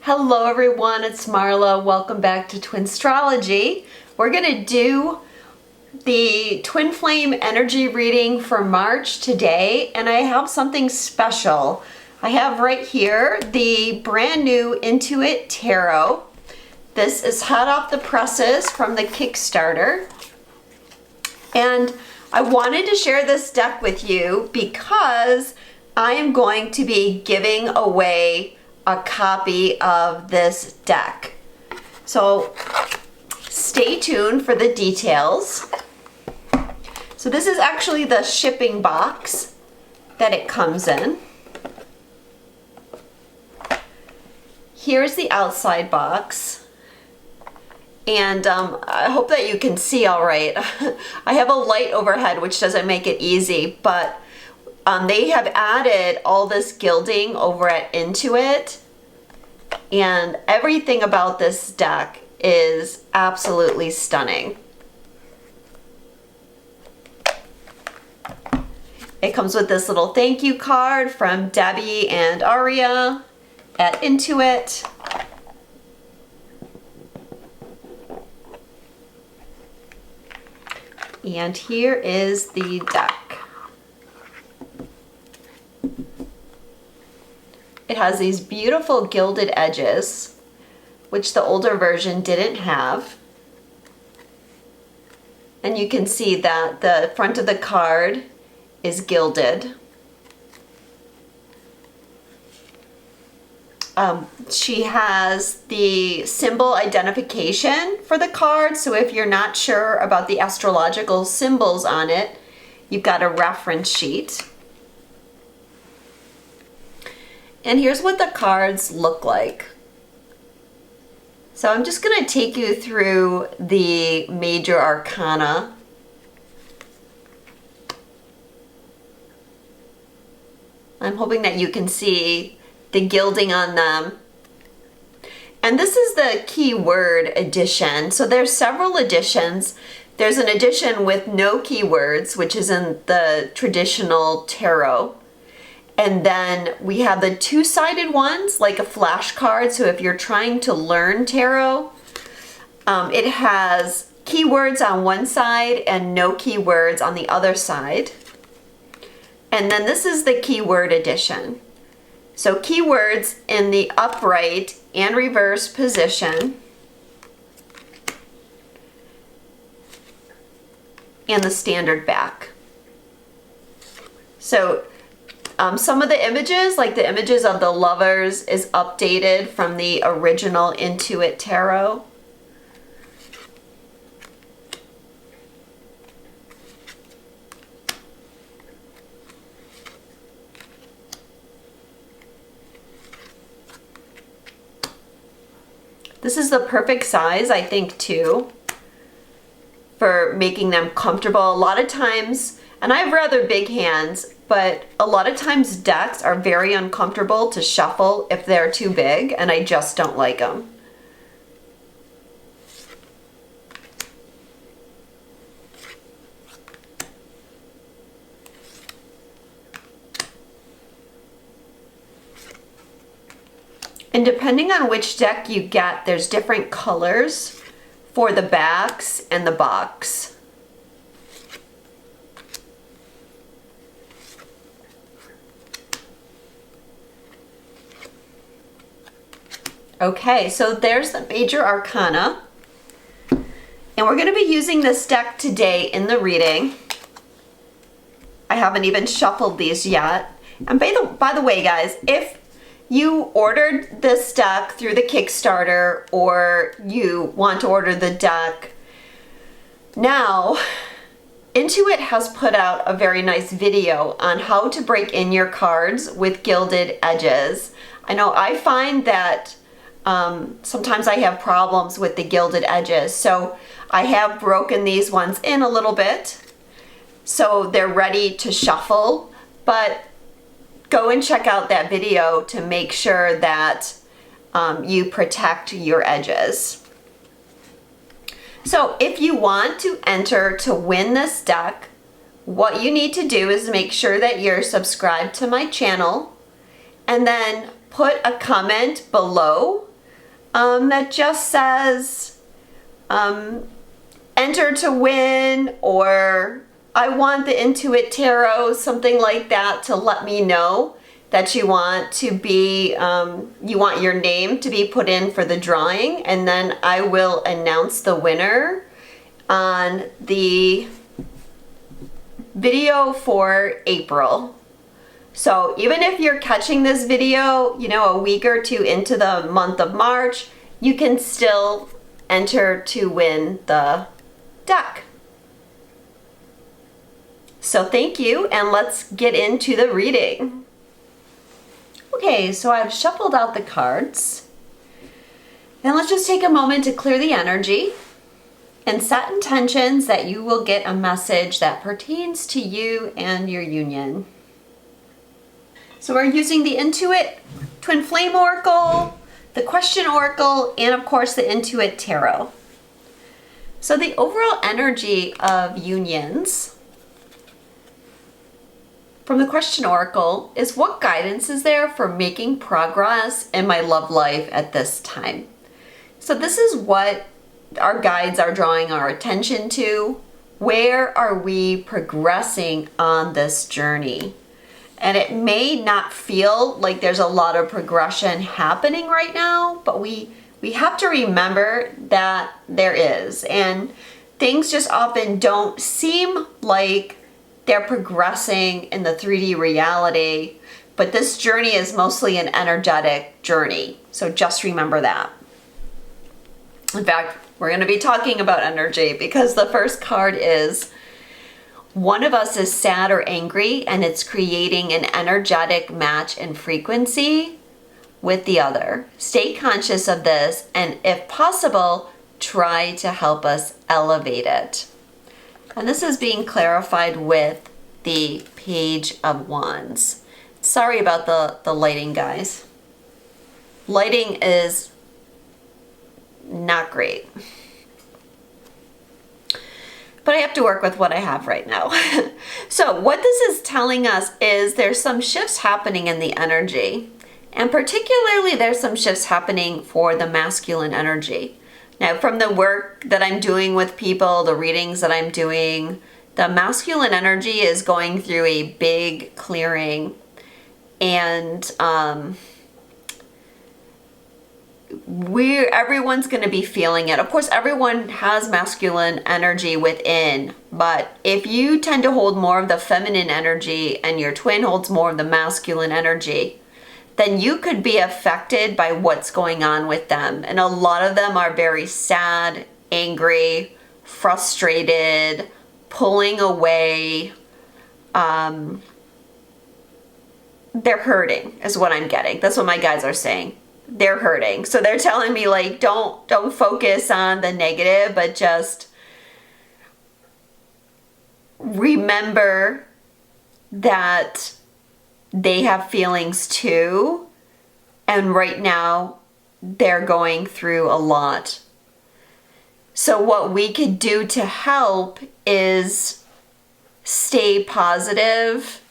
Hello everyone, it's Marla. Welcome back to Twinstrology. We're going to do the Twin Flame energy reading for March today, and I have something special. I have right here the brand new IN2IT Tarot. This is hot off the presses from the Kickstarter. And I wanted to share this deck with you because I am going to be giving away a copy of this deck. So stay tuned for the details. So this is actually the shipping box that it comes in. Here's the outside box. And I hope that you can see all right. I have a light overhead, which doesn't make it easy, but they have added all this gilding over at IN2IT, and everything about this deck is absolutely stunning. It comes with this little thank you card from Debbie and Aria at IN2IT. And here is the deck. It has these beautiful gilded edges, which the older version didn't have. And you can see that the front of the card is gilded. She has the symbol identification for the card, so if you're not sure about the astrological symbols on it, you've got a reference sheet. And here's what the cards look like. So I'm just going to take you through the major arcana. I'm hoping that you can see the gilding on them. And this is the keyword edition. So there's several editions. There's an edition with no keywords, which is in the traditional tarot. And then we have the two-sided ones, like a flashcard. So if you're trying to learn tarot, it has keywords on one side and no keywords on the other side. And then this is the keyword edition. So keywords in the upright and reverse position. And the standard back. So some of the images, like the images of the lovers, is updated from the original IN2IT Tarot. This is the perfect size, I think, too, for making them comfortable. A lot of times, and I have rather big hands, but a lot of times decks are very uncomfortable to shuffle if they're too big, and I just don't like them. And depending on which deck you get, there's different colors for the backs and the box. Okay, so there's the major arcana. And we're going to be using this deck today in the reading. I haven't even shuffled these yet. And by the way, guys, if you ordered this deck through the Kickstarter or you want to order the deck now, IN2IT has put out a very nice video on how to break in your cards with gilded edges. I know I find that sometimes I have problems with the gilded edges, so I have broken these ones in a little bit so they're ready to shuffle, but go and check out that video to make sure that you protect your edges. So if you want to enter to win this deck, what you need to do is make sure that you're subscribed to my channel and then put a comment below that just says enter to win, or I want the IN2IT Tarot, something like that, to let me know that you want to be, you want your name to be put in for the drawing, and then I will announce the winner on the video for April. So even if you're catching this video, you know, a week or two into the month of March, you can still enter to win the deck. So thank you, and let's get into the reading. Okay, so I've shuffled out the cards, and let's just take a moment to clear the energy and set intentions that you will get a message that pertains to you and your union. So we're using the IN2IT Twin Flame Oracle, the Question Oracle, and of course the IN2IT Tarot. So the overall energy of unions from the Question Oracle is, what guidance is there for making progress in my love life at this time? So this is what our guides are drawing our attention to. Where are we progressing on this journey? And it may not feel like there's a lot of progression happening right now, but we have to remember that there is. And things just often don't seem like they're progressing in the 3D reality, but this journey is mostly an energetic journey. So just remember that. In fact, we're going to be talking about energy because the first card is, one of us is sad or angry, and it's creating an energetic match in frequency with the other. Stay conscious of this, and if possible, try to help us elevate it. And this is being clarified with the Page of Wands. Sorry about the lighting, guys. Lighting is not great. But I have to work with what I have right now. So what this is telling us is there's some shifts happening in the energy. And particularly there's some shifts happening for the masculine energy. Now, from the work that I'm doing with people, the readings that I'm doing, the masculine energy is going through a big clearing, and everyone's going to be feeling it. Of course, everyone has masculine energy within, but if you tend to hold more of the feminine energy and your twin holds more of the masculine energy, then you could be affected by what's going on with them. And a lot of them are very sad, angry, frustrated, pulling away. They're hurting is what I'm getting. That's what my guides are saying. They're hurting. So they're telling me, like, don't focus on the negative, but just remember that they have feelings too, and right now they're going through a lot. So what we could do to help is stay positive,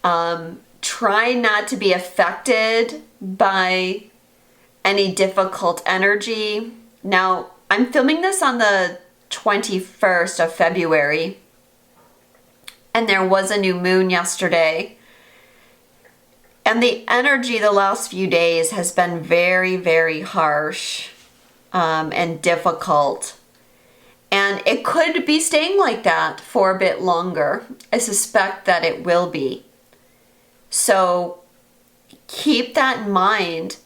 try not to be affected by any difficult energy. Now, I'm filming this on the 21st of February, and there was a new moon yesterday. And the energy the last few days has been very, very harsh and difficult. And it could be staying like that for a bit longer. I suspect that it will be. So keep that in mind.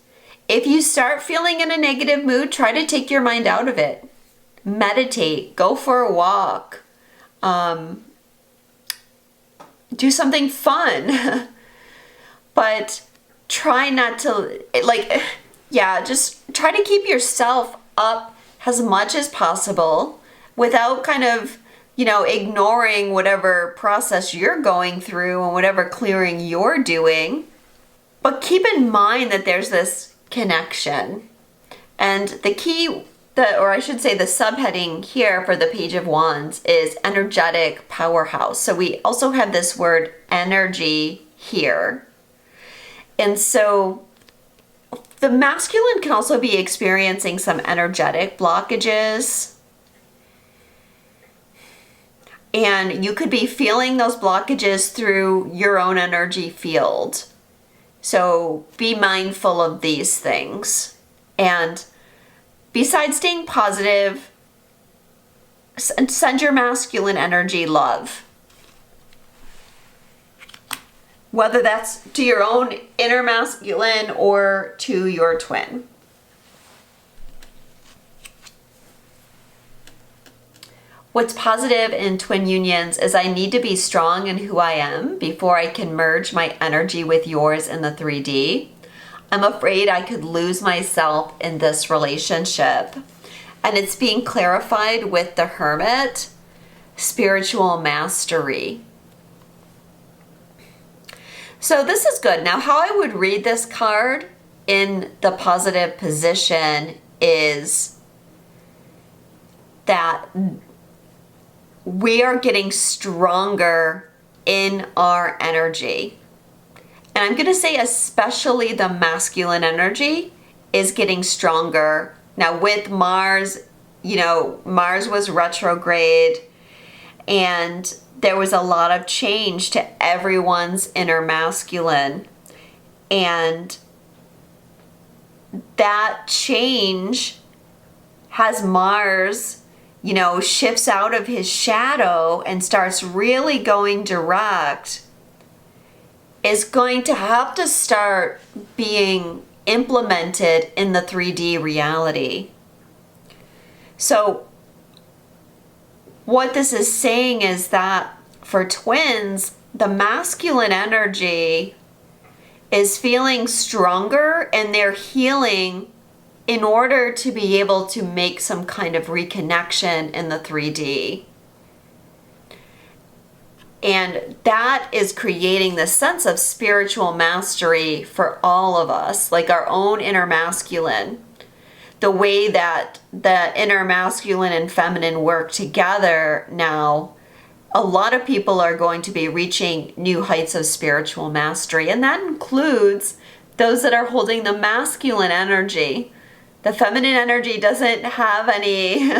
If you start feeling in a negative mood, try to take your mind out of it. Meditate, go for a walk. Do something fun, but try not to, just try to keep yourself up as much as possible without kind of, ignoring whatever process you're going through and whatever clearing you're doing. But keep in mind that there's this connection. And the key, the subheading here for the Page of Wands is energetic powerhouse. So we also have this word energy here. And so The masculine can also be experiencing some energetic blockages. And you could be feeling those blockages through your own energy field. So be mindful of these things. And besides staying positive, send your masculine energy love. Whether that's to your own inner masculine or to your twin. What's positive in twin unions is I need to be strong in who I am before I can merge my energy with yours in the 3D. I'm afraid I could lose myself in this relationship. And it's being clarified with the Hermit, spiritual mastery. So this is good. Now, how I would read this card in the positive position is that we are getting stronger in our energy. And I'm going to say especially the masculine energy is getting stronger. Now with Mars, Mars was retrograde and there was a lot of change to everyone's inner masculine. And that change has Mars, shifts out of his shadow and starts really going direct, is going to have to start being implemented in the 3D reality. So what this is saying is that for twins, the masculine energy is feeling stronger and they're healing in order to be able to make some kind of reconnection in the 3D. And that is creating this sense of spiritual mastery for all of us, like our own inner masculine. The way that the inner masculine and feminine work together now, a lot of people are going to be reaching new heights of spiritual mastery. And that includes those that are holding the masculine energy. The feminine energy doesn't have any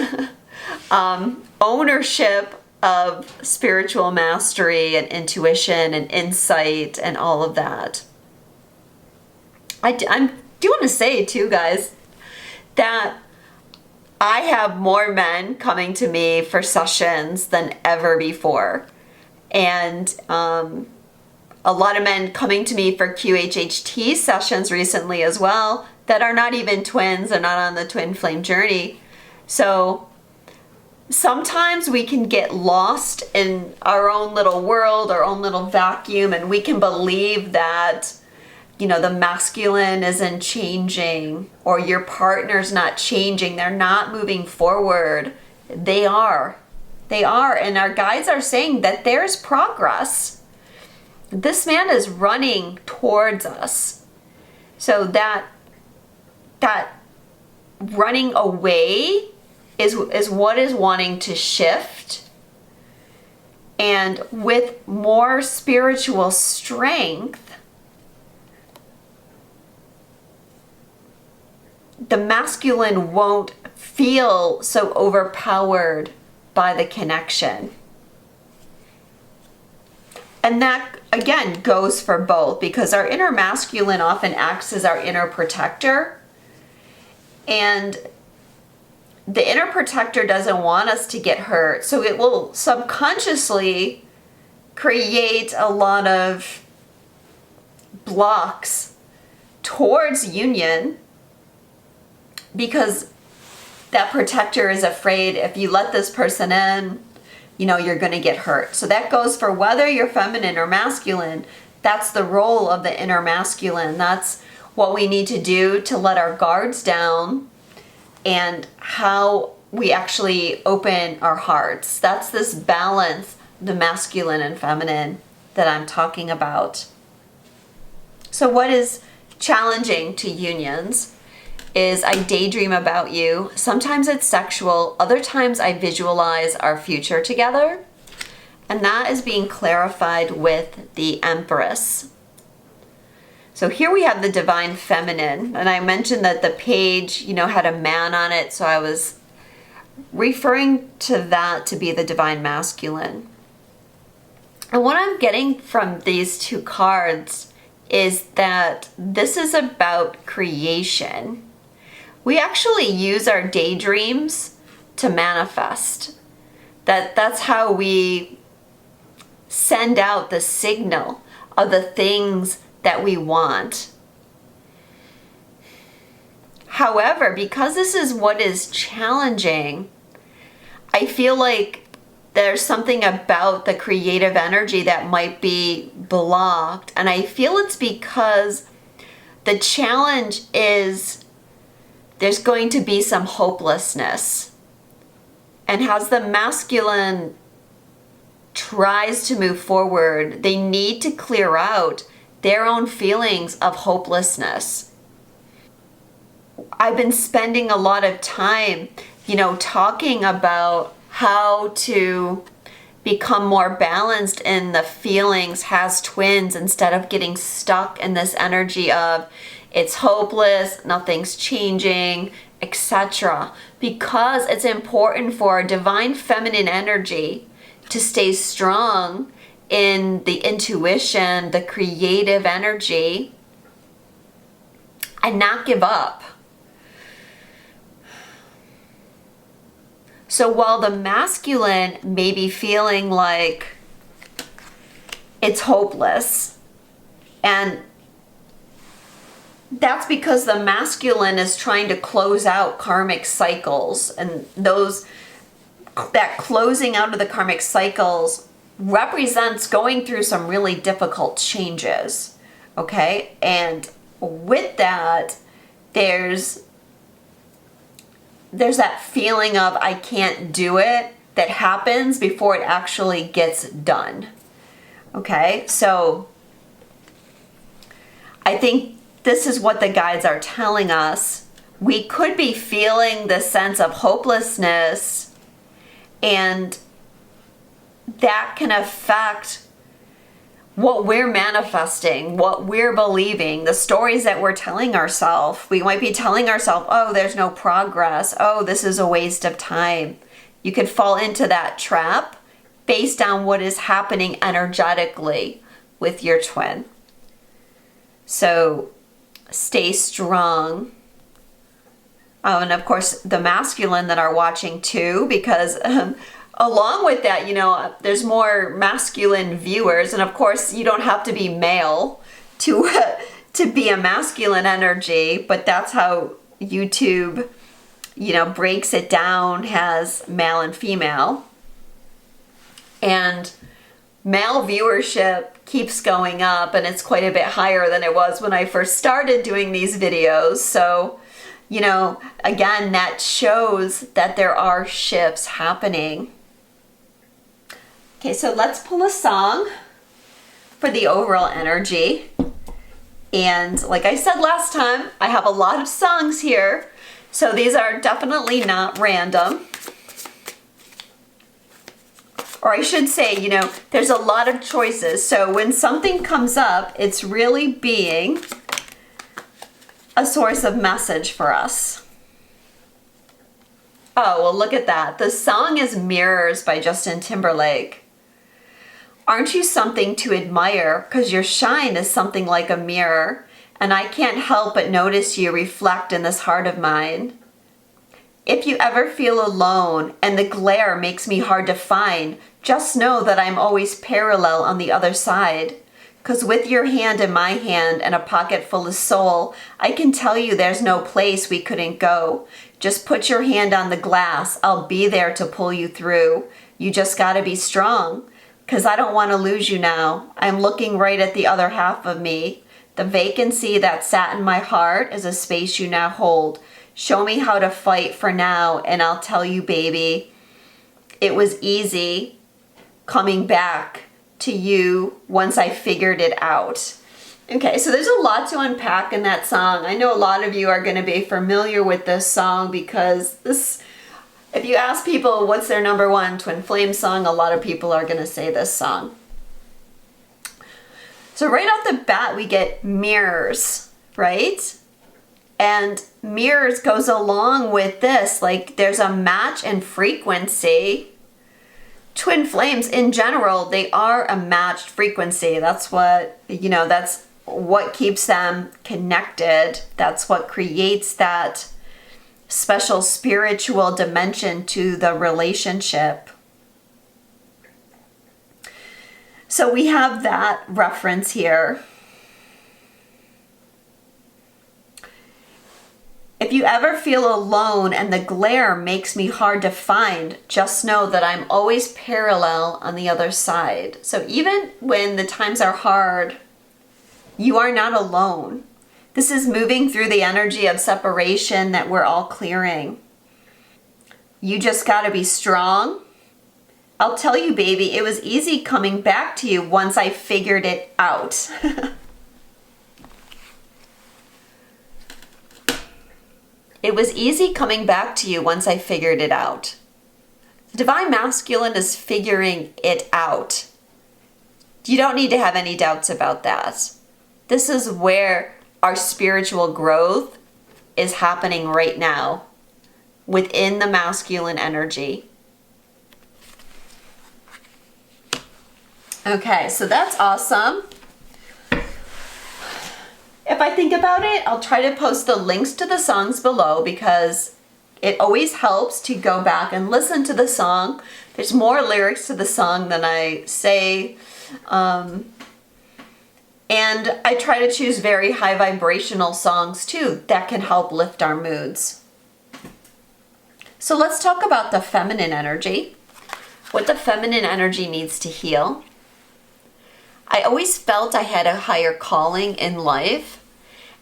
ownership of spiritual mastery and intuition and insight and all of that. I do want to say too, guys, that I have more men coming to me for sessions than ever before. And a lot of men coming to me for QHHT sessions recently as well that are not even twins, they're not on the twin flame journey. So sometimes we can get lost in our own little world, our own little vacuum, and we can believe that, the masculine isn't changing or your partner's not changing. They're not moving forward. They are. They are. And our guides are saying that there's progress. This man is running towards us. So that running away is what is wanting to shift. And with more spiritual strength, the masculine won't feel so overpowered by the connection. And that, again, goes for both, because our inner masculine often acts as our inner protector. And the inner protector doesn't want us to get hurt, so it will subconsciously create a lot of blocks towards union, because that protector is afraid if you let this person in, you're going to get hurt. So that goes for whether you're feminine or masculine. That's the role of the inner masculine. That's what we need to do to let our guards down and how we actually open our hearts. That's this balance, the masculine and feminine, that I'm talking about. So what is challenging to unions is I daydream about you. Sometimes it's sexual, other times I visualize our future together. And that is being clarified with the Empress. So here we have the divine feminine, and I mentioned that the page, you know, had a man on it, so I was referring to that to be the divine masculine. And what I'm getting from these two cards is that this is about creation. We actually use our daydreams to manifest. That's how we send out the signal of the things that we want. However, because this is what is challenging, I feel like there's something about the creative energy that might be blocked. And I feel it's because the challenge is there's going to be some hopelessness. And as the masculine tries to move forward, they need to clear out their own feelings of hopelessness. I've been spending a lot of time, you know, talking about how to become more balanced in the feelings as twins instead of getting stuck in this energy of it's hopeless, nothing's changing, etc. Because it's important for our divine feminine energy to stay strong in the intuition, the creative energy, and not give up. So while the masculine may be feeling like it's hopeless, and that's because the masculine is trying to close out karmic cycles, and that closing out of the karmic cycles represents going through some really difficult changes, okay? And with that, there's that feeling of I can't do it that happens before it actually gets done, okay? So I think this is what the guides are telling us. We could be feeling this sense of hopelessness, and that can affect what we're manifesting, what we're believing, the stories that we're telling ourselves. We might be telling ourselves, oh, there's no progress. Oh, this is a waste of time. You could fall into that trap based on what is happening energetically with your twin. So stay strong. And of course, the masculine that are watching too, because along with that, you know, there's more masculine viewers, and of course, you don't have to be male to be a masculine energy, but that's how YouTube, you know, breaks it down, has male and female. And male viewership keeps going up, and it's quite a bit higher than it was when I first started doing these videos. So, you know, again, that shows that there are shifts happening. Okay, so let's pull a song for the overall energy. And like I said last time, I have a lot of songs here, so these are definitely not random. Or I should say, you know, there's a lot of choices. So when something comes up, it's really being a source of message for us. Oh, well, look at that. The song is Mirrors by Justin Timberlake. Aren't you something to admire? Because your shine is something like a mirror, and I can't help but notice you reflect in this heart of mine. If you ever feel alone and the glare makes me hard to find, just know that I'm always parallel on the other side. 'Cause with your hand in my hand and a pocket full of soul, I can tell you there's no place we couldn't go. Just put your hand on the glass, I'll be there to pull you through. You just gotta be strong, 'cause I don't want to lose you now. I'm looking right at the other half of me. The vacancy that sat in my heart is a space you now hold. Show me how to fight for now, and I'll tell you, baby, it was easy coming back to you once I figured it out. Okay, so there's a lot to unpack in that song. I know a lot of you are going to be familiar with this song because this, if you ask people what's their number one Twin Flame song, a lot of people are going to say this song. So right off the bat, we get mirrors, right? And mirrors goes along with this, like there's a match in frequency. Twin flames in general, they are a matched frequency. That's what, that's what keeps them connected. That's what creates that special spiritual dimension to the relationship. So we have that reference here. If you ever feel alone and the glare makes me hard to find, just know that I'm always parallel on the other side. So even when the times are hard, you are not alone. This is moving through the energy of separation that we're all clearing. You just got to be strong. I'll tell you, baby, it was easy coming back to you once I figured it out. It was easy coming back to you once I figured it out. The Divine Masculine is figuring it out. You don't need to have any doubts about that. This is where our spiritual growth is happening right now within the masculine energy. Okay, so that's awesome. If I think about it, I'll try to post the links to the songs below because it always helps to go back and listen to the song. There's more lyrics to the song than I say. And I try to choose very high vibrational songs too that can help lift our moods. So let's talk about the feminine energy. What the feminine energy needs to heal. I always felt I had a higher calling in life,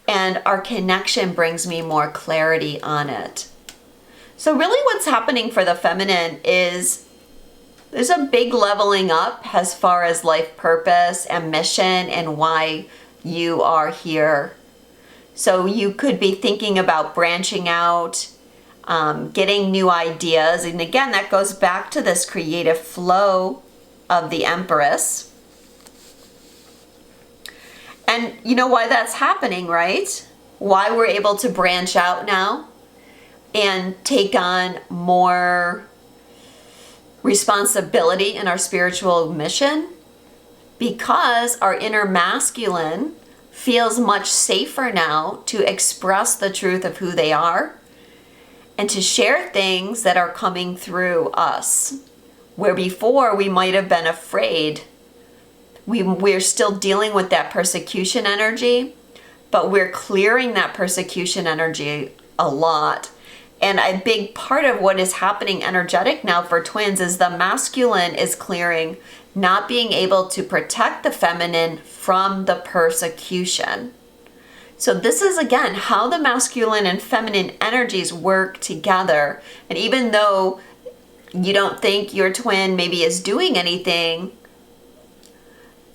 and our connection brings me more clarity on it. So really what's happening for the feminine is there's a big leveling up as far as life purpose and mission and why you are here. So you could be thinking about branching out, getting new ideas. And again, that goes back to this creative flow of the Empress. And you know why that's happening, right? Why we're able to branch out now and take on more responsibility in our spiritual mission? Because our inner masculine feels much safer now to express the truth of who they are and to share things that are coming through us. Where before we might have been afraid. We're still dealing with that persecution energy, but we're clearing that persecution energy a lot. And a big part of what is happening energetic now for twins is the masculine is clearing, not being able to protect the feminine from the persecution. So this is, again, how the masculine and feminine energies work together. And even though you don't think your twin maybe is doing anything,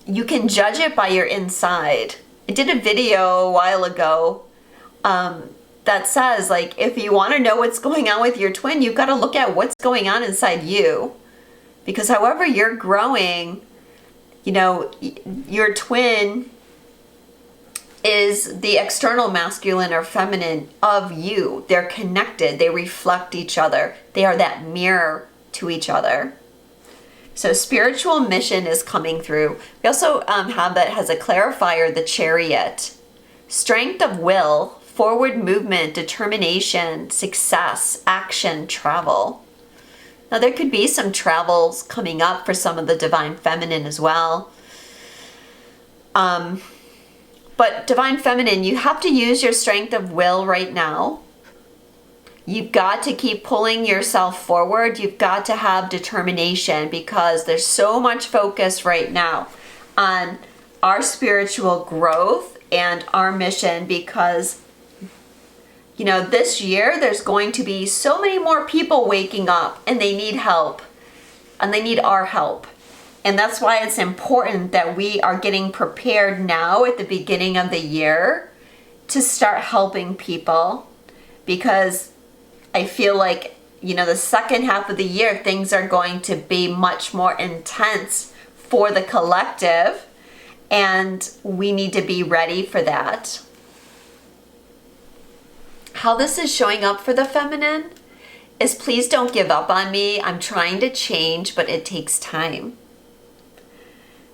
you can judge it by your inside. I did a video a while ago that says, like, if you want to know what's going on with your twin, you've got to look at what's going on inside you. Because however you're growing, your twin is the external masculine or feminine of you. They're connected. They reflect each other. They are that mirror to each other. So spiritual mission is coming through. We also have that as a clarifier, the Chariot. Strength of will, forward movement, determination, success, action, travel. Now there could be some travels coming up for some of the Divine Feminine as well. But Divine Feminine, you have to use your strength of will right now. You've got to keep pulling yourself forward. You've got to have determination because there's so much focus right now on our spiritual growth and our mission because, this year there's going to be so many more people waking up and they need help and they need our help. And that's why it's important that we are getting prepared now at the beginning of the year to start helping people because I feel like, the second half of the year, things are going to be much more intense for the collective. and we need to be ready for that. How this is showing up for the feminine is, please don't give up on me. I'm trying to change, but it takes time.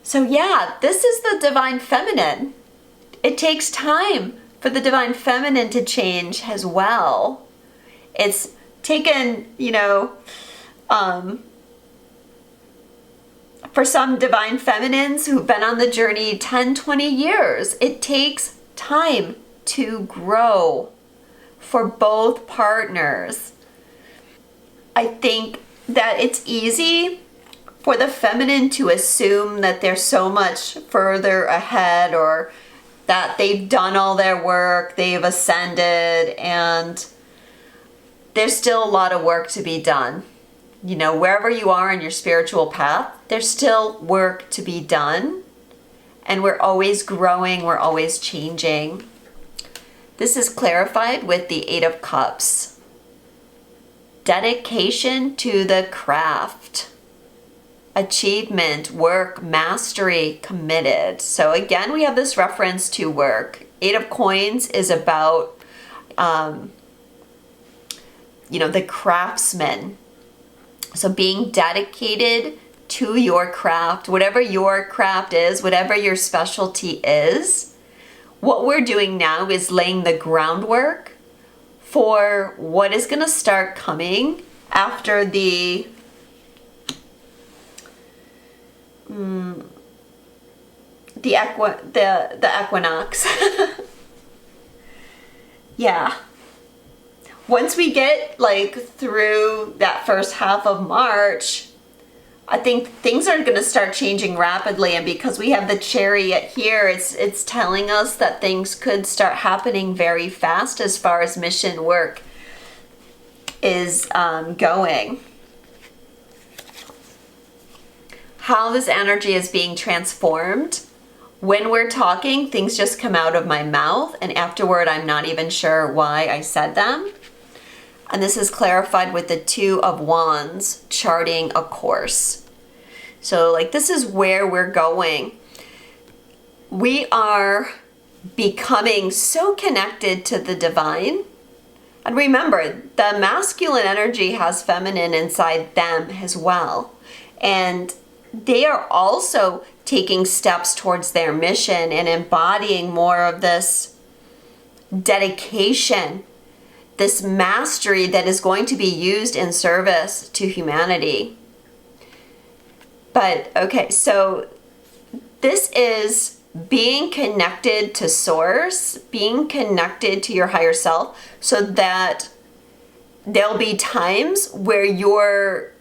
So yeah, this is the divine feminine. It takes time for the divine feminine to change as well. It's taken, for some divine feminines who've been on the journey 10, 20 years, it takes time to grow for both partners. I think that it's easy for the feminine to assume that they're so much further ahead, or that they've done all their work, they've ascended, and there's still a lot of work to be done. Wherever you are in your spiritual path, there's still work to be done, and we're always growing, we're always changing. This is clarified with the 8 of Cups. Dedication to the craft. Achievement, work, mastery, committed. So again, we have this reference to work. 8 of Coins is about, the craftsman. So being dedicated to your craft, whatever your craft is, whatever your specialty is. What we're doing now is laying the groundwork for what is going to start coming after the equinox. Yeah. Once we get through that first half of March, I think things are going to start changing rapidly, and because we have the Chariot here, it's telling us that things could start happening very fast as far as mission work is going. How this energy is being transformed. When we're talking, things just come out of my mouth, and afterward I'm not even sure why I said them. And this is clarified with the 2 of Wands, charting a course. So this is where we're going. We are becoming so connected to the divine. And remember, the masculine energy has feminine inside them as well. And they are also taking steps towards their mission and embodying more of this dedication, this mastery that is going to be used in service to humanity. But okay, so this is being connected to source, being connected to your higher self, so that there'll be times where you're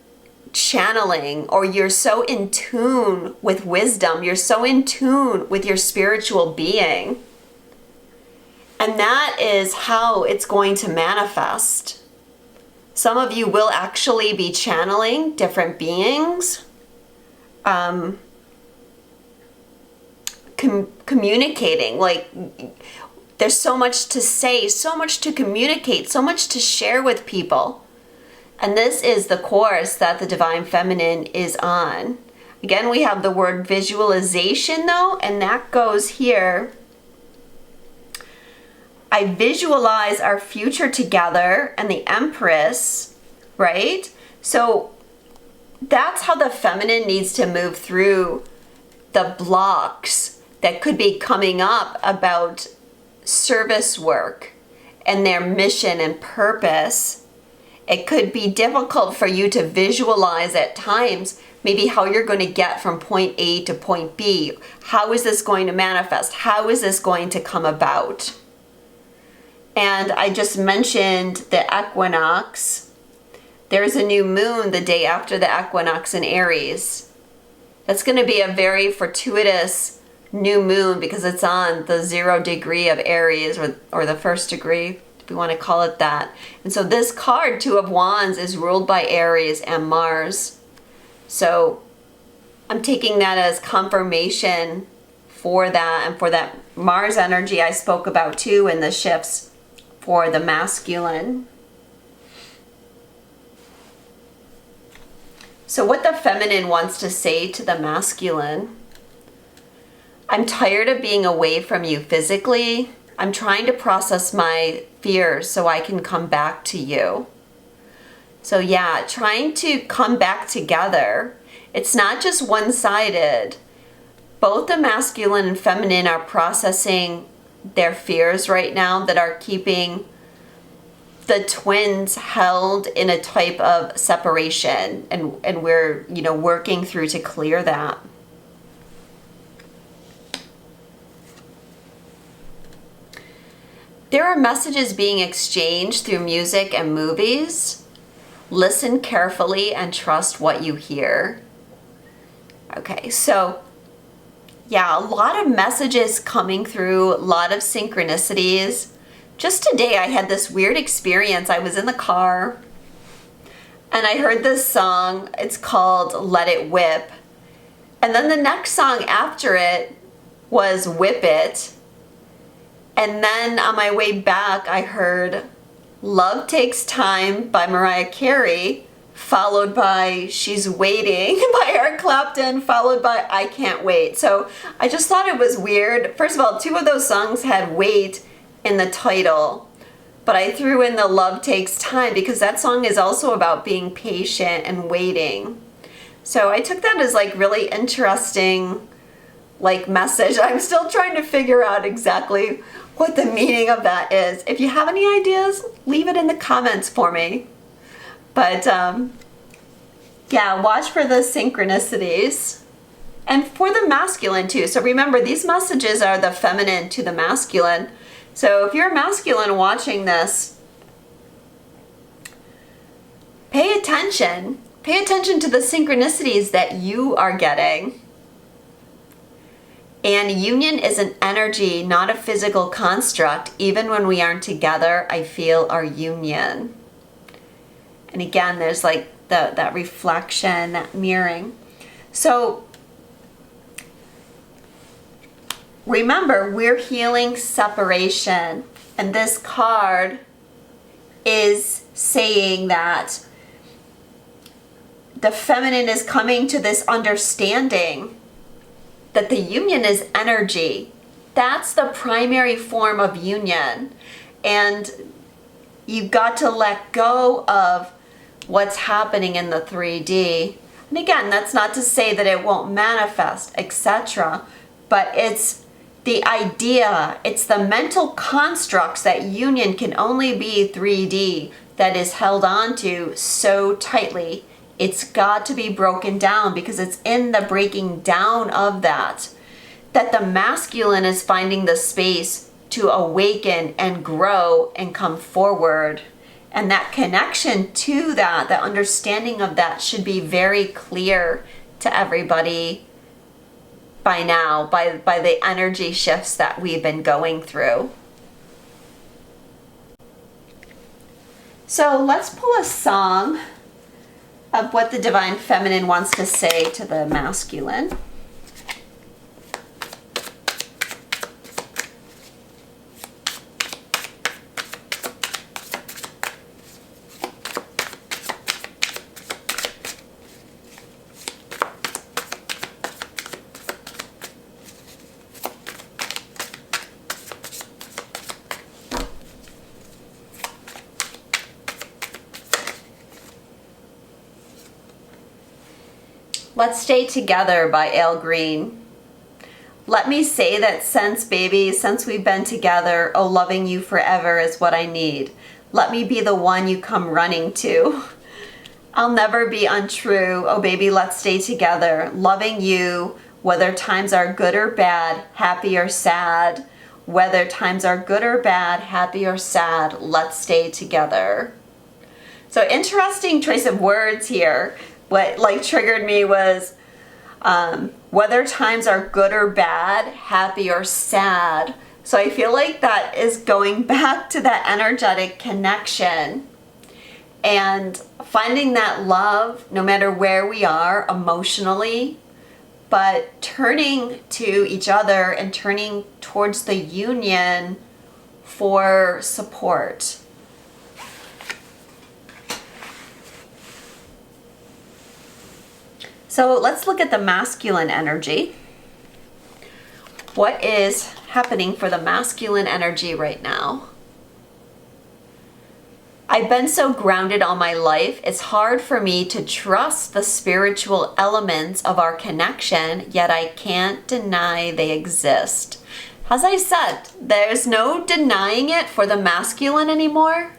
channeling, or you're so in tune with wisdom, you're so in tune with your spiritual being. And that is how it's going to manifest. Some of you will actually be channeling different beings, communicating. There's so much to say, so much to communicate, so much to share with people. And this is the course that the Divine Feminine is on. Again, we have the word visualization though, and that goes here. I visualize our future together, and the Empress, right? So that's how the feminine needs to move through the blocks that could be coming up about service work and their mission and purpose. It could be difficult for you to visualize at times maybe how you're going to get from point A to point B. How is this going to manifest? How is this going to come about? And I just mentioned the equinox. There's a new moon the day after the equinox in Aries. That's going to be a very fortuitous new moon because it's on the 0 degree of Aries, or the 1st degree, if we want to call it that. And so this card, 2 of Wands, is ruled by Aries and Mars. So I'm taking that as confirmation for that, and for that Mars energy I spoke about too in the shifts for the masculine. So what the feminine wants to say to the masculine. I'm tired of being away from you physically. I'm trying to process my fears so I can come back to you. So yeah, trying to come back together. It's not just one-sided. Both the masculine and feminine are processing their fears right now that are keeping the twins held in a type of separation, and we're, you know, working through to clear that. There are messages being exchanged through music and movies. Listen carefully and trust what you hear. Okay, so yeah, a lot of messages coming through, a lot of synchronicities. Just today I had this weird experience. I was in the car and I heard this song. It's called Let It Whip. And then the next song after it was Whip It. And then on my way back I heard Love Takes Time by Mariah Carey, followed by She's Waiting by Eric Clapton, followed by I Can't Wait. So I just thought it was weird. First of all, two of those songs had wait in the title, but I threw in the Love Takes Time because that song is also about being patient and waiting. So I took that as like really interesting like message. I'm still trying to figure out exactly what the meaning of that is. If you have any ideas, leave it in the comments for me. But yeah, watch for the synchronicities. And for the masculine too. So remember, these messages are the feminine to the masculine. So if you're masculine watching this, pay attention. Pay attention to the synchronicities that you are getting. And union is an energy, not a physical construct. Even when we aren't together, I feel our union. And again, there's like that reflection, that mirroring. So remember, we're healing separation. And this card is saying that the feminine is coming to this understanding that the union is energy. That's the primary form of union. And you've got to let go of what's happening in the 3D. And again, that's not to say that it won't manifest, etc. But it's the idea, it's the mental constructs that union can only be 3D that is held onto so tightly. It's got to be broken down, because it's in the breaking down of that the masculine is finding the space to awaken and grow and come forward. And that connection to that, the understanding of that should be very clear to everybody by now, by the energy shifts that we've been going through. So let's pull a song of what the divine feminine wants to say to the masculine. Let's Stay Together by Al Green. Let me say that since, baby, since we've been together, oh, loving you forever is what I need. Let me be the one you come running to. I'll never be untrue. Oh, baby, let's stay together. Loving you, whether times are good or bad, happy or sad. Whether times are good or bad, happy or sad, let's stay together. So interesting choice of words here. What like triggered me was whether times are good or bad, happy or sad. So I feel like that is going back to that energetic connection and finding that love no matter where we are emotionally, but turning to each other and turning towards the union for support. So let's look at the masculine energy. What is happening for the masculine energy right now? I've been so grounded all my life, it's hard for me to trust the spiritual elements of our connection, yet I can't deny they exist. As I said, there's no denying it for the masculine anymore.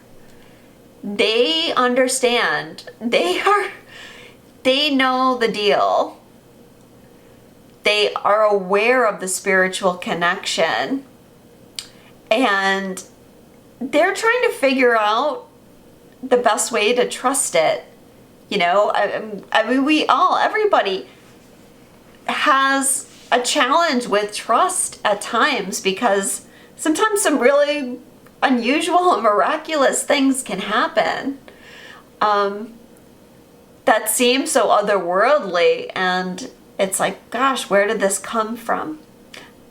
They understand. They know the deal. They are aware of the spiritual connection. And they're trying to figure out the best way to trust it. You know, I mean, everybody has a challenge with trust at times, because sometimes some really unusual and miraculous things can happen that seem so otherworldly, and it's like, gosh, where did this come from?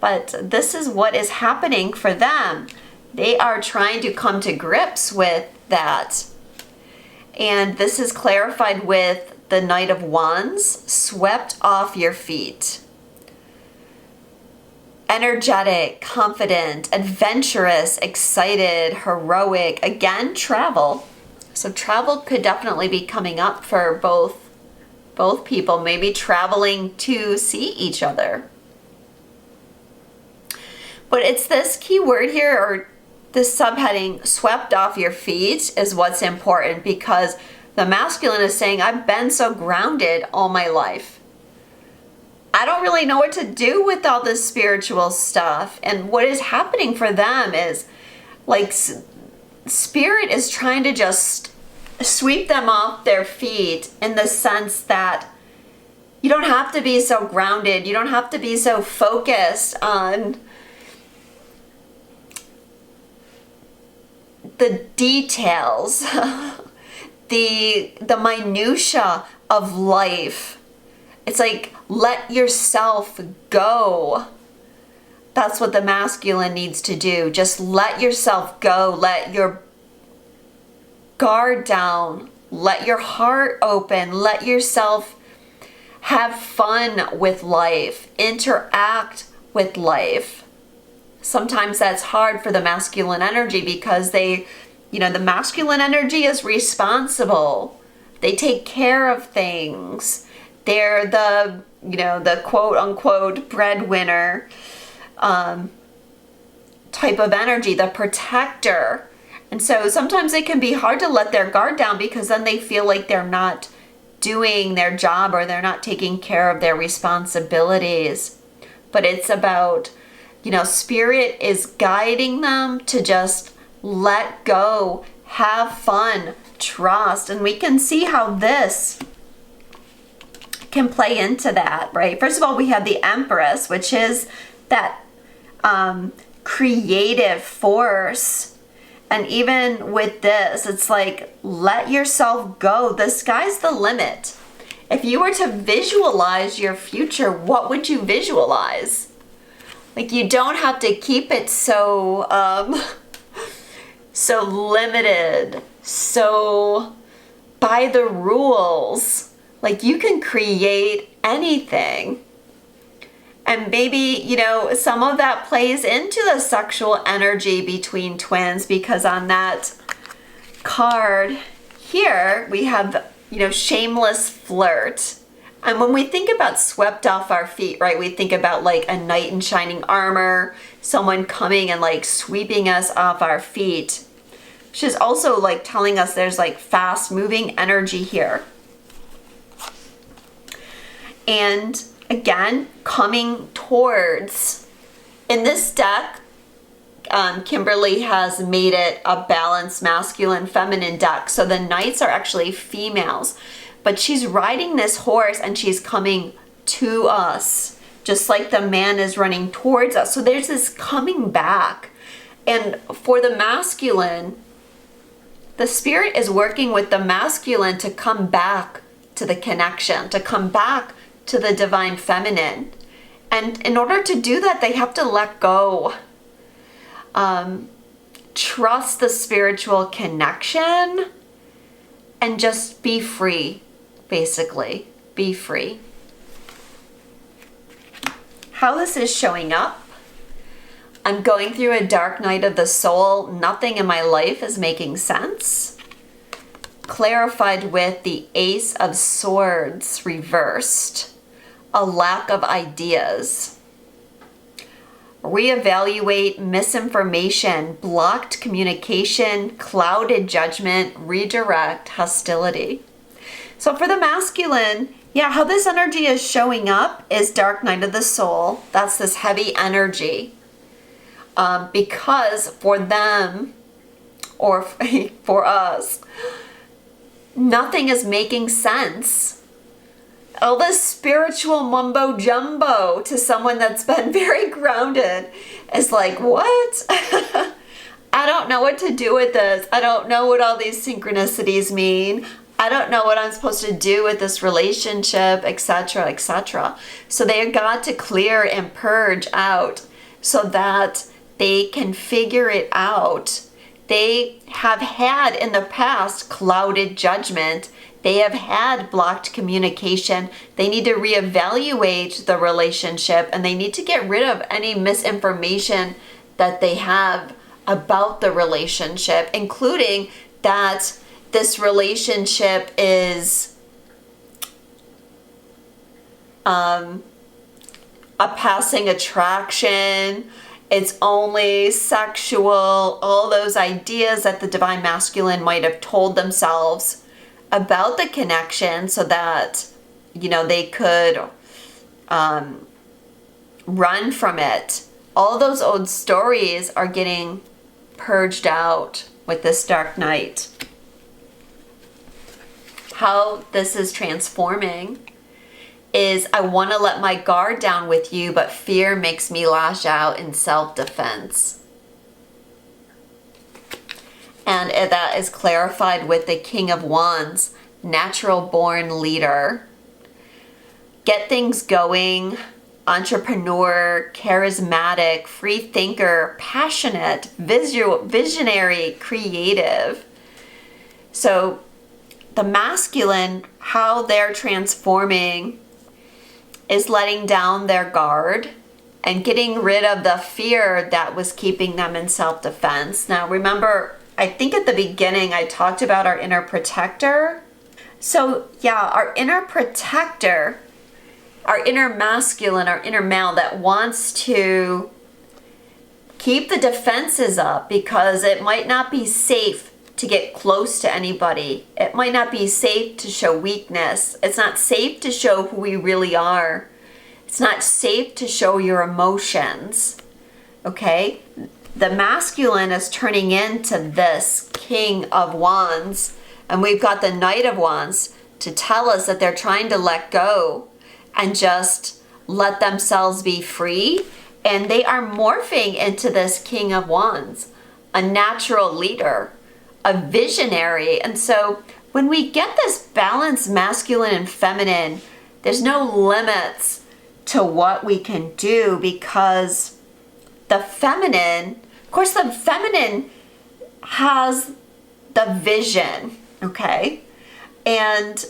But this is what is happening for them. They are trying to come to grips with that. And this is clarified with the Knight of Wands, swept off your feet. Energetic, confident, adventurous, excited, heroic. Again, travel. So travel could definitely be coming up for both people, maybe traveling to see each other. But it's this key word here, or this subheading, swept off your feet, is what's important, because the masculine is saying, I've been so grounded all my life. I don't really know what to do with all this spiritual stuff. And what is happening for them is like spirit is trying to just sweep them off their feet, in the sense that you don't have to be so grounded. You don't have to be so focused on the details, the minutia of life. It's like, let yourself go. That's what the masculine needs to do. Just let yourself go. Let your guard down. Let your heart open. Let yourself have fun with life. Interact with life. Sometimes that's hard for the masculine energy, because the masculine energy is responsible. They take care of things. They're the quote unquote breadwinner type of energy, the protector. And so sometimes it can be hard to let their guard down, because then they feel like they're not doing their job, or they're not taking care of their responsibilities. But it's about, spirit is guiding them to just let go, have fun, trust. And we can see how this can play into that, right? First of all, we have the Empress, which is that creative force. And even with this, it's like, let yourself go. The sky's the limit. If you were to visualize your future, what would you visualize? Like, you don't have to keep it so so limited, so by the rules. Like, you can create anything. And maybe, some of that plays into the sexual energy between twins, because on that card here, we have, shameless flirt. And when we think about swept off our feet, right, we think about like a knight in shining armor, someone coming and like sweeping us off our feet. Which is also like telling us there's like fast moving energy here. And again, coming towards, in this deck, Kimberly has made it a balanced masculine feminine deck. So the knights are actually females, but she's riding this horse and she's coming to us, just like the man is running towards us. So there's this coming back. And for the masculine, the spirit is working with the masculine to come back to the connection, to come back to the divine feminine. And in order to do that, they have to let go. Trust the spiritual connection and just be free, basically. Be free. How this is showing up I'm going through a dark night of the soul. Nothing in my life is making sense. Clarified with the Ace of Swords reversed. A lack of ideas. Reevaluate misinformation, blocked communication, clouded judgment, redirect hostility. So for the masculine, yeah, how this energy is showing up is dark night of the soul. That's this heavy energy. Because for them, or for us, nothing is making sense. All this spiritual mumbo jumbo to someone that's been very grounded is like, what? I don't know what to do with this. I don't know what all these synchronicities mean. I don't know what I'm supposed to do with this relationship, etc., etc. So they got to clear and purge out so that they can figure it out. They have had in the past clouded judgment. They have had blocked communication. They need to reevaluate the relationship, and they need to get rid of any misinformation that they have about the relationship, including that this relationship is a passing attraction. It's only sexual. All those ideas that the divine masculine might have told themselves about the connection so that, you know, they could run from it. All those old stories are getting purged out with this dark night. How this is transforming is I want to let my guard down with you, but fear makes me lash out in self-defense. And that is clarified with the King of Wands, natural born leader. Get things going, entrepreneur, charismatic, free thinker, passionate, visionary, creative. So the masculine, how they're transforming is letting down their guard and getting rid of the fear that was keeping them in self-defense. Now remember, I think at the beginning I talked about our inner protector. So yeah, our inner protector, our inner masculine, our inner male that wants to keep the defenses up because it might not be safe to get close to anybody. It might not be safe to show weakness. It's not safe to show who we really are. It's not safe to show your emotions. Okay? The masculine is turning into this King of Wands, and we've got the Knight of Wands to tell us that they're trying to let go and just let themselves be free, and they are morphing into this King of Wands, a natural leader, a visionary. And so when we get this balanced masculine and feminine, there's no limits to what we can do, because the feminine, of course, the feminine has the vision, okay? And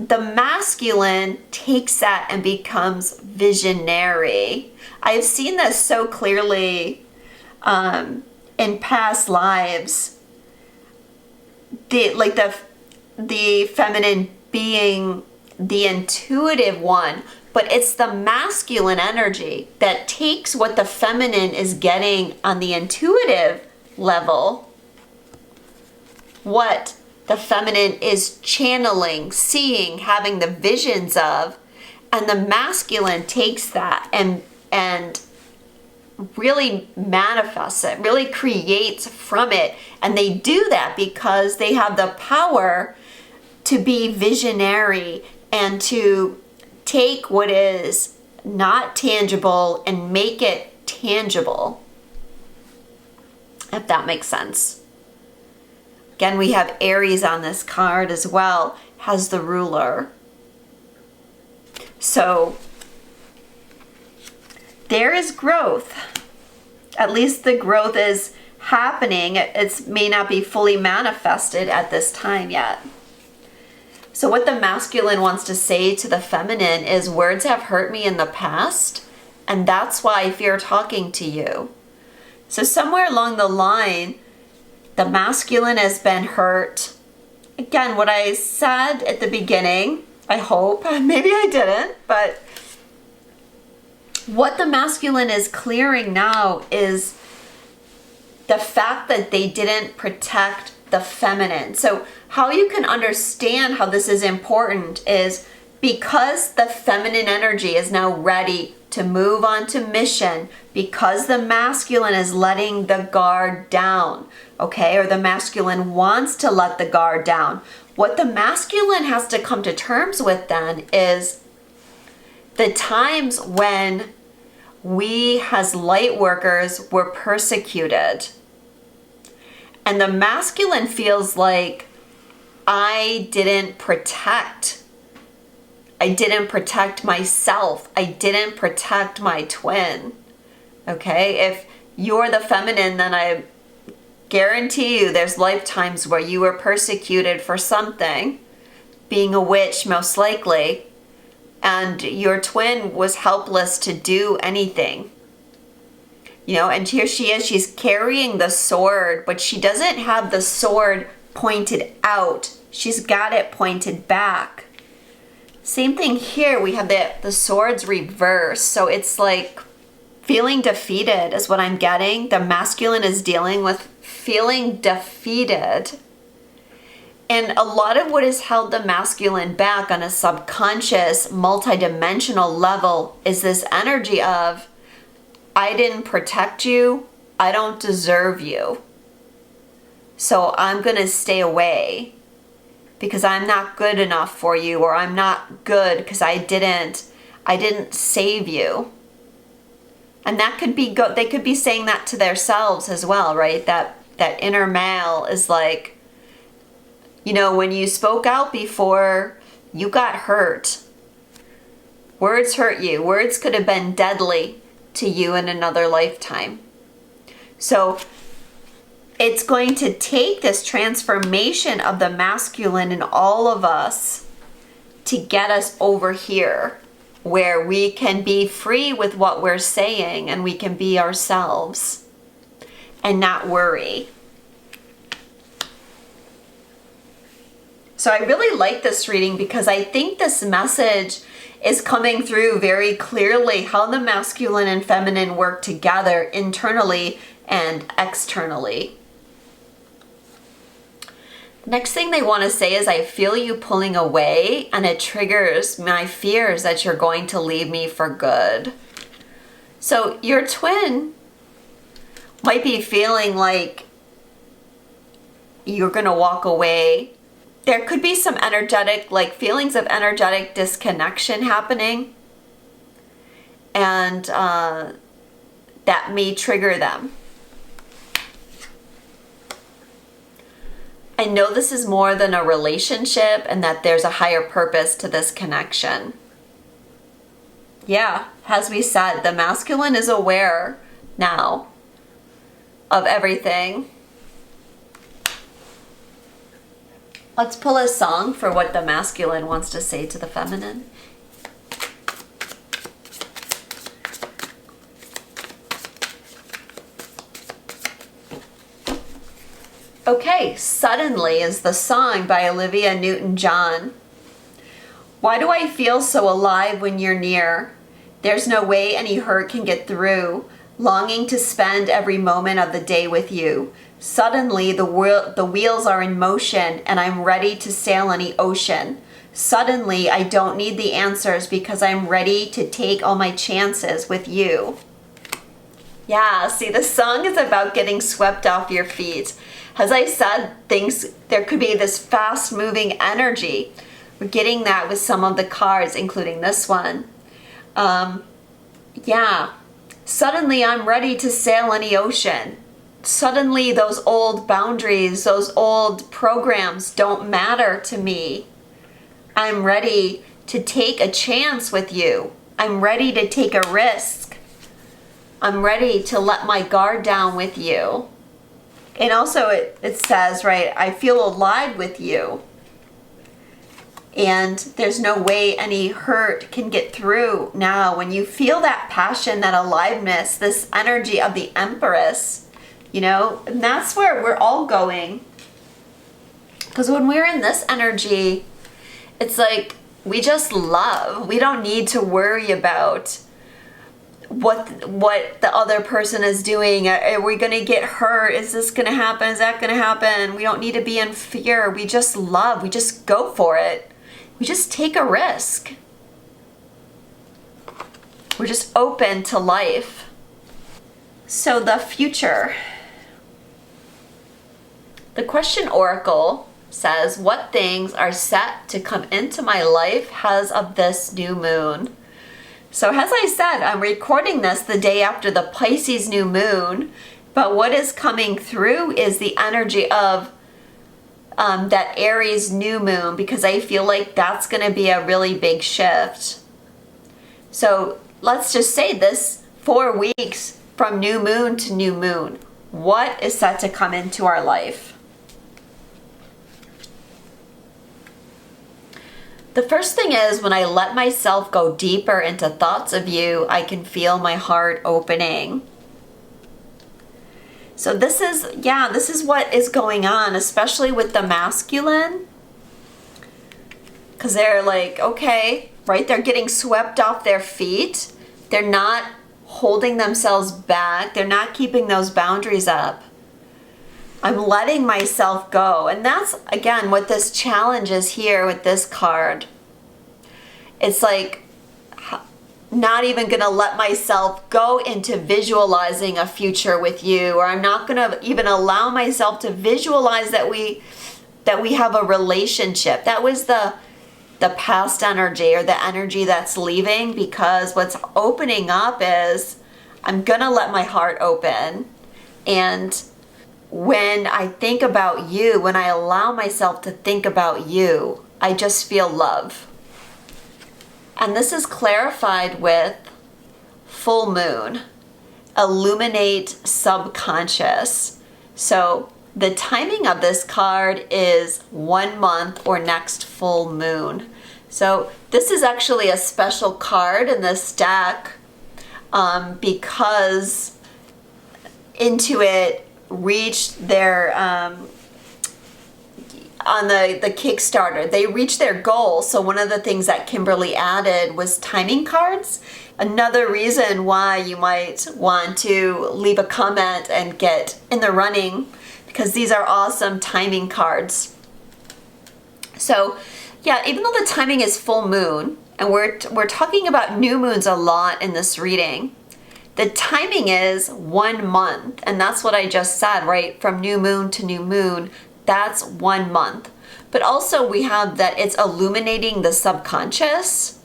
the masculine takes that and becomes visionary. I've seen this so clearly in past lives. The feminine being the intuitive one, but it's the masculine energy that takes what the feminine is getting on the intuitive level, what the feminine is channeling, seeing, having the visions of, and the masculine takes that and really manifests it, really creates from it. And they do that because they have the power to be visionary and to take what is not tangible and make it tangible, if that makes sense. Again, we have Aries on this card as well, has the ruler. So there is growth. At least the growth is happening. It may not be fully manifested at this time yet. So what the masculine wants to say to the feminine is, words have hurt me in the past, And that's why I fear talking to you. So somewhere along the line, the masculine has been hurt. Again, what I said at the beginning, I hope, maybe I didn't, but what the masculine is clearing now is the fact that they didn't protect the feminine. So how you can understand how this is important is because the feminine energy is now ready to move on to mission, because the masculine is letting the guard down, okay? Or the masculine wants to let the guard down. What the masculine has to come to terms with then is the times when we as light workers were persecuted. And the masculine feels like I didn't protect myself. I didn't protect my twin. Okay? If you're the feminine, then I guarantee you there's lifetimes where you were persecuted for something, being a witch most likely, and your twin was helpless to do anything. You know, and here she is, she's carrying the sword, but she doesn't have the sword pointed out. She's got it pointed back. Same thing here, we have the swords reversed. So it's like feeling defeated is what I'm getting. The masculine is dealing with feeling defeated. And a lot of what has held the masculine back on a subconscious, multidimensional level is this energy of, I didn't protect you, I don't deserve you. So I'm gonna stay away because I'm not good enough for you, or I'm not good because I didn't save you. And that could be good. They could be saying that to themselves as well, right? That inner male is like, you know, when you spoke out before, you got hurt. Words hurt you. Words could have been deadly to you in another lifetime. So it's going to take this transformation of the masculine in all of us to get us over here where we can be free with what we're saying and we can be ourselves and not worry. So I really like this reading because I think this message is coming through very clearly how the masculine and feminine work together internally and externally. Next thing they want to say is, I feel you pulling away and it triggers my fears that you're going to leave me for good. So your twin might be feeling like you're going to walk away. There could be some energetic, like feelings of energetic disconnection happening. And that may trigger them. I know this is more than a relationship and that there's a higher purpose to this connection. Yeah, as we said, the masculine is aware now of everything. Let's pull a song for what the masculine wants to say to the feminine. Okay, Suddenly is the song by Olivia Newton-John. Why do I feel so alive when you're near? There's no way any hurt can get through. Longing to spend every moment of the day with you. Suddenly the wheels are in motion and I'm ready to sail any ocean. Suddenly I don't need the answers because I'm ready to take all my chances with you. Yeah, see, the song is about getting swept off your feet. As I said, there could be this fast-moving energy. We're getting that with some of the cards, including this one. Yeah, suddenly I'm ready to sail any ocean. Suddenly those old boundaries, those old programs don't matter to me. I'm ready to take a chance with you. I'm ready to take a risk. I'm ready to let my guard down with you. And also it says, right, I feel alive with you. and there's no way any hurt can get through now. When you feel that passion, that aliveness, this energy of the Empress, you know, and that's where we're all going. Because when we're in this energy, it's like we just love. We don't need to worry about what the other person is doing. Are we going to get hurt? Is this going to happen? Is that going to happen? We don't need to be in fear. We just love. We just go for it. We just take a risk. We're just open to life. So the future. The question oracle says, what things are set to come into my life as of this new moon? So as I said, I'm recording this the day after the Pisces new moon, but what is coming through is the energy of that Aries new moon, because I feel like that's going to be a really big shift. So let's just say this 4 weeks from new moon to new moon, what is set to come into our life? The first thing is, when I let myself go deeper into thoughts of you, I can feel my heart opening. So this is what is going on, especially with the masculine. Because they're like, okay, right? They're getting swept off their feet. They're not holding themselves back. They're not keeping those boundaries up. I'm letting myself go. And that's, again, what this challenge is here with this card. It's like not even going to let myself go into visualizing a future with you, or I'm not going to even allow myself to visualize that we have a relationship. That was the past energy, or the energy that's leaving, because what's opening up is I'm going to let my heart open. And when I think about you, when I allow myself to think about you, I just feel love. And this is clarified with full moon, illuminate subconscious. So the timing of this card is 1 month or next full moon. So this is actually a special card in this deck because IN2IT reached their on the Kickstarter, they reached their goal. So one of the things that Kimberly added was timing cards. Another reason why you might want to leave a comment and get in the running, because these are awesome timing cards. So yeah, even though the timing is full moon, and we're talking about new moons a lot in this reading, the timing is 1 month, and that's what I just said, right? From new moon to new moon, that's 1 month. But also we have that it's illuminating the subconscious,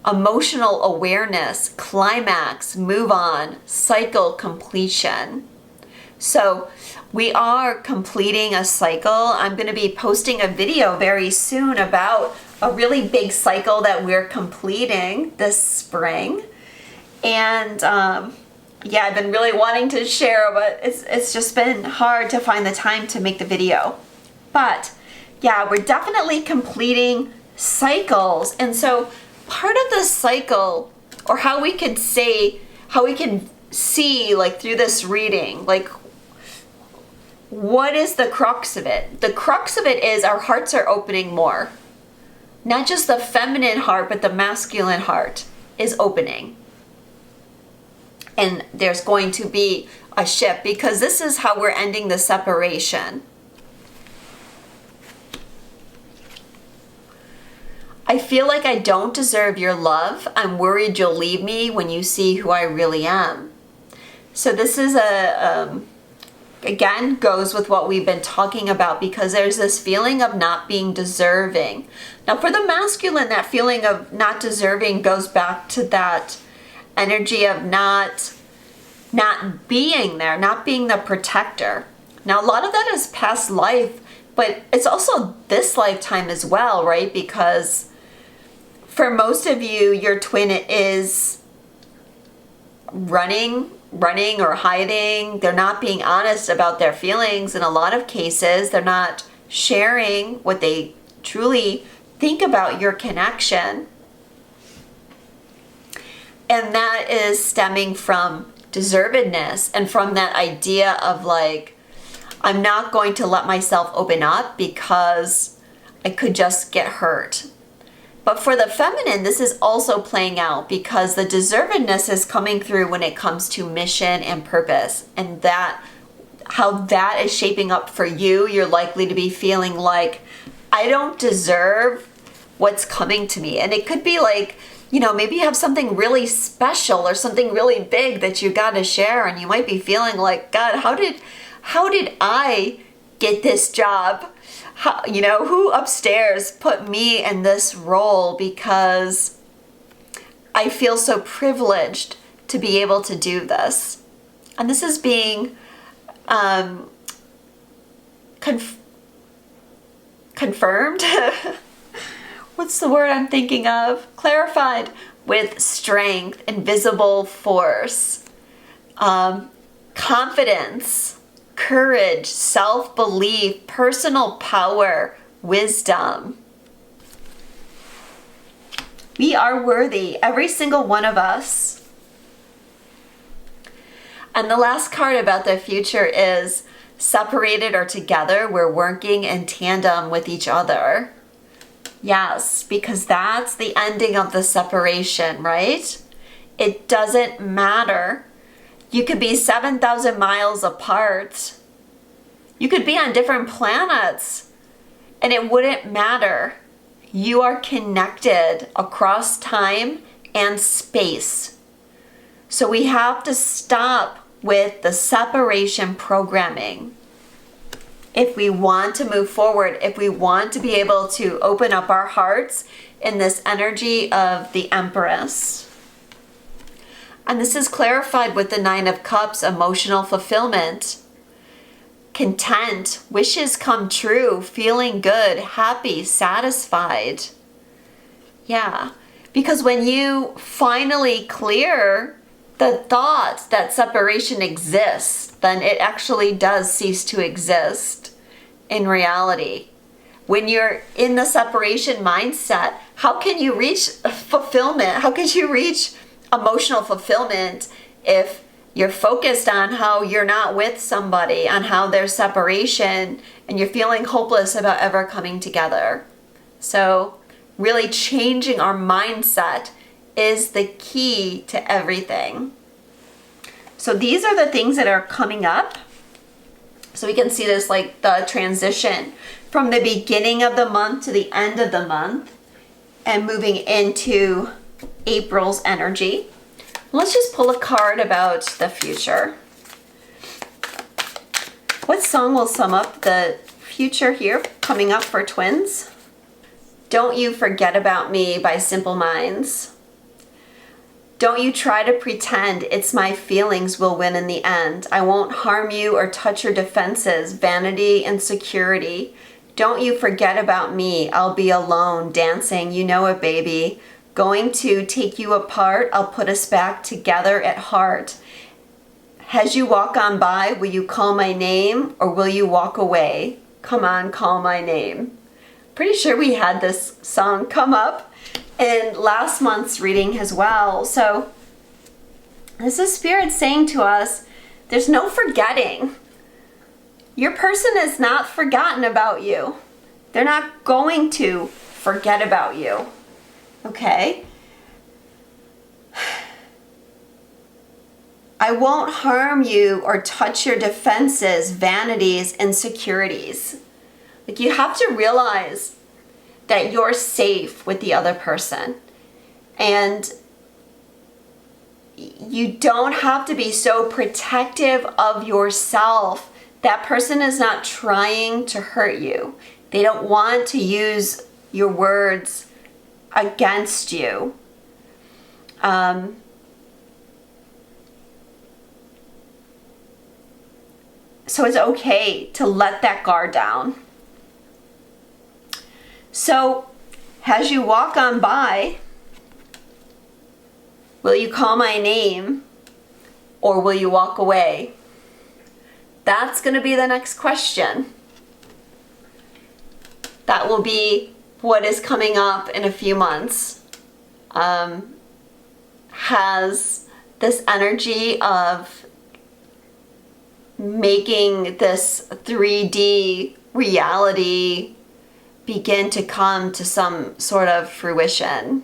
emotional awareness, climax, move on, cycle completion. So we are completing a cycle. I'm going to be posting a video very soon about a really big cycle that we're completing this spring. And yeah, I've been really wanting to share, but it's just been hard to find the time to make the video. But yeah, we're definitely completing cycles. And so part of the cycle, or how we can see like through this reading, like what is the crux of it? The crux of it is our hearts are opening more. Not just the feminine heart, but the masculine heart is opening. And there's going to be a shift, because this is how we're ending the separation. I feel like I don't deserve your love. I'm worried you'll leave me when you see who I really am. So this is again, goes with what we've been talking about, because there's this feeling of not being deserving. Now for the masculine, that feeling of not deserving goes back to that energy of not being there, not being the protector. Now a lot of that is past life, but it's also this lifetime as well, right? Because for most of you, your twin is running or hiding. They're not being honest about their feelings in a lot of cases. They're not sharing what they truly think about your connection. And that is stemming from deservedness and from that idea of like, I'm not going to let myself open up because I could just get hurt. But for the feminine, this is also playing out because the deservedness is coming through when it comes to mission and purpose. And that, how that is shaping up for you, you're likely to be feeling like, I don't deserve what's coming to me. And it could be like, you know, maybe you have something really special or something really big that you got to share, and you might be feeling like, God, how did I get this job? How, you know, who upstairs put me in this role? Because I feel so privileged to be able to do this. And this is being confirmed. What's the word I'm thinking of? Clarified with strength, invisible force, confidence, courage, self-belief, personal power, wisdom. We are worthy, every single one of us. And the last card about the future is separated or together. We're working in tandem with each other. Yes, because that's the ending of the separation, right? It doesn't matter. You could be 7,000 miles apart. You could be on different planets, and it wouldn't matter. You are connected across time and space. So we have to stop with the separation programming. If we want to move forward, if we want to be able to open up our hearts in this energy of the Empress. And this is clarified with the Nine of Cups, emotional fulfillment, content, wishes come true, feeling good, happy, satisfied. Yeah, because when you finally clear the thoughts that separation exists, then it actually does cease to exist in reality. When you're in the separation mindset, how can you reach fulfillment? How can you reach emotional fulfillment if you're focused on how you're not with somebody, on how there's separation, and you're feeling hopeless about ever coming together? So really changing our mindset is the key to everything. So these are the things that are coming up. So we can see this like the transition from the beginning of the month to the end of the month and moving into April's energy. Let's just pull a card about the future. What song will sum up the future here coming up for twins? Don't You Forget About Me by Simple Minds. Don't you try to pretend it's my feelings will win in the end. I won't harm you or touch your defenses, vanity and security. Don't you forget about me. I'll be alone, dancing, you know it, baby. Going to take you apart, I'll put us back together at heart. As you walk on by, will you call my name or will you walk away? Come on, call my name. Pretty sure we had this song come up in last month's reading as well. So this is Spirit saying to us, there's no forgetting. Your person is not forgotten about you. They're not going to forget about you. Okay? I won't harm you or touch your defenses, vanities, insecurities. Like, you have to realize that you're safe with the other person. And you don't have to be so protective of yourself. That person is not trying to hurt you. They don't want to use your words against you. So it's okay to let that guard down. So as you walk on by, will you call my name or will you walk away? That's going to be the next question. That will be what is coming up in a few months has this energy of making this 3D reality begin to come to some sort of fruition.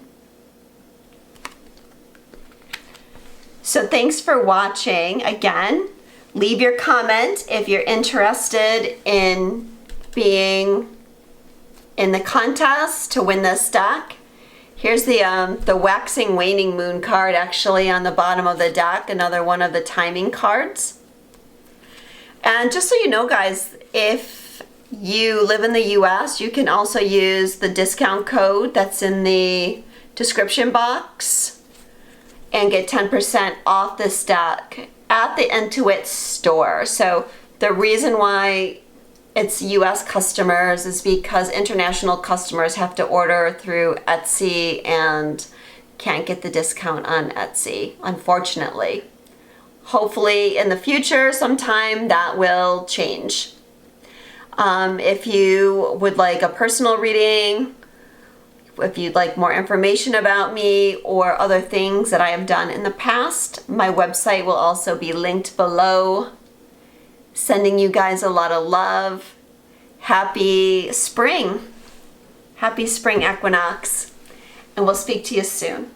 So thanks for watching. Again, leave your comment if you're interested in being in the contest to win this deck. Here's the waxing waning moon card actually on the bottom of the deck, another one of the timing cards. And just so you know, guys, if you live in the US, you can also use the discount code that's in the description box and get 10% off this deck at the IN2IT store. So the reason why it's US customers is because international customers have to order through Etsy and can't get the discount on Etsy, unfortunately. Hopefully in the future sometime that will change. If you would like a personal reading, if you'd like more information about me or other things that I have done in the past, my website will also be linked below. Sending you guys a lot of love. Happy spring. Happy spring equinox. And we'll speak to you soon.